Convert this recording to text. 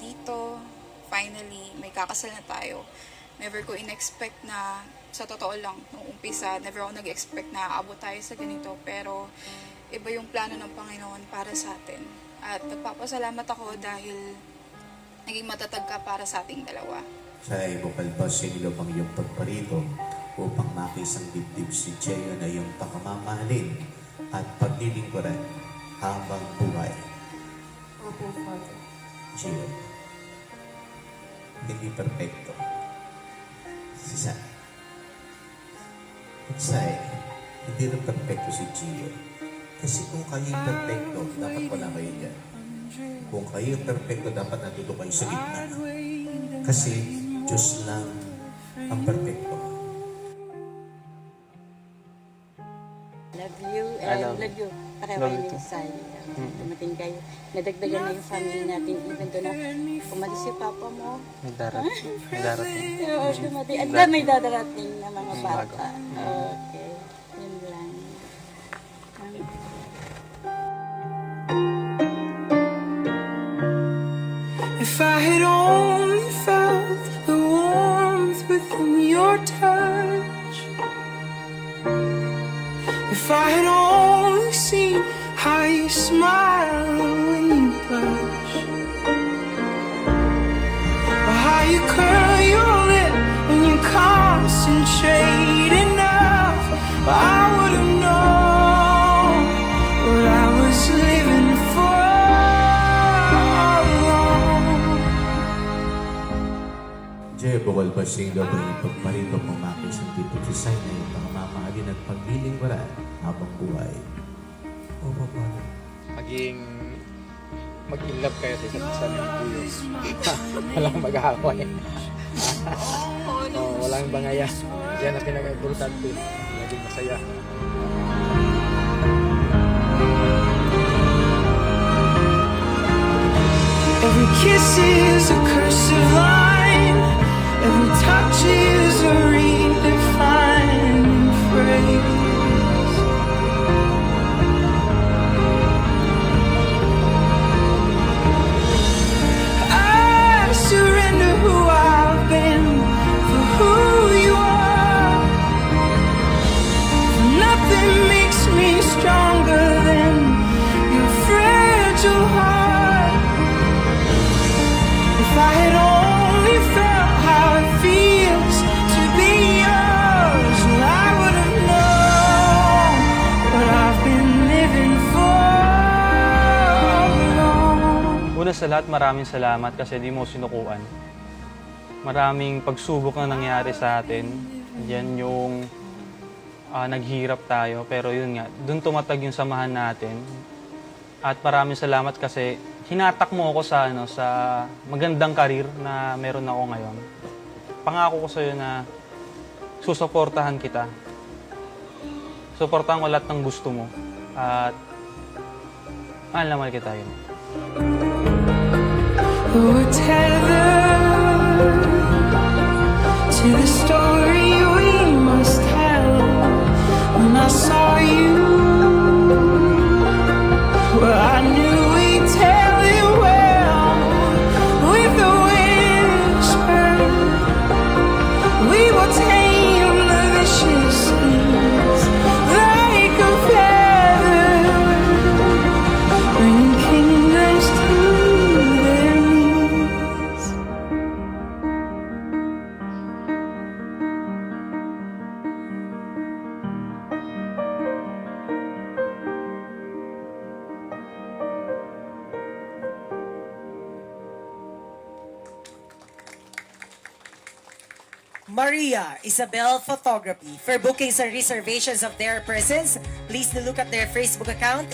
dito. Finally, may kakasal na tayo. Never ko in-expect na, sa totoo lang, nung umpisa, never ako nag-expect na aabot tayo sa ganito. Pero, iba yung plano ng Panginoon para sa atin. At nagpapasalamat ako dahil naging matatag ka para sa ating dalawa. Siya ay bukalbas sa ilog ang iyong pagparito upang makisang dibdib si Cheo na iyong pakamamahalin at paglilingkuran habang buhay. Opo, Father. Cheo, hindi perfecto si Sai. At Sai, hindi rin perfecto si Cheo. Kasi kung kayo perfecto, dapat wala kayo dyan. Kung kayo perfecto, dapat nandito kayo sa gitna. Kasi Diyos lang ang perfecto. Love you I and love love you. Pareho Love kayo you ni too. Sai. Dumating kayo. Nadagdagan na yung family natin even doon na umalis si Papa mo. May darating. May darating. Oo, dumating. At dahil may dadarating na mga Bago. bata. Okay. Yun lang. If I had only felt the warmth within your touch, if I had only seen how you smile when you blush, or how you curl your lip when you concentrate enough, I would have known what I was living for. Jay, bukal ba siya yung gabay yung pagparito pumakis ang dibdib si Sai na iyong pakamamahalin at paglilingkuran habang buhay? Opo, Father. Mag-in-love kayo sa isa't isa ng buyo. Walang mag-aaway. Walang bangaya. Yan ang pinaka-importante. Maging masaya. Every kiss is a cursive line. Every touch is a redefining phrase. I surrender who I've been for who you are. For nothing makes me stronger than your fragile heart. If I had only felt how it feels to be yours, well, I would have known what I've been living for all along. Una sa lahat, maraming salamat kasi di mo sinukuan. Maraming pagsubok na nangyari sa atin. Yan yung naghirap tayo. Pero yun nga, dun tumatag yung samahan natin. At maraming salamat kasi hinatak mo ako sa sa magandang karir na meron ako ngayon. Pangako ko sa iyo na susuportahan kita. Suportahan ko lahat ng gusto mo. At mahal na mahal kita yun. We're tethered to the story we must tell. When I saw you, well, I knew we'd tell it well. With a whisper, we will tame the vicious seas like a feather, bringing kingdoms to their knees. Maria Isabel Photography. For bookings and reservations of their presence, please look at their Facebook account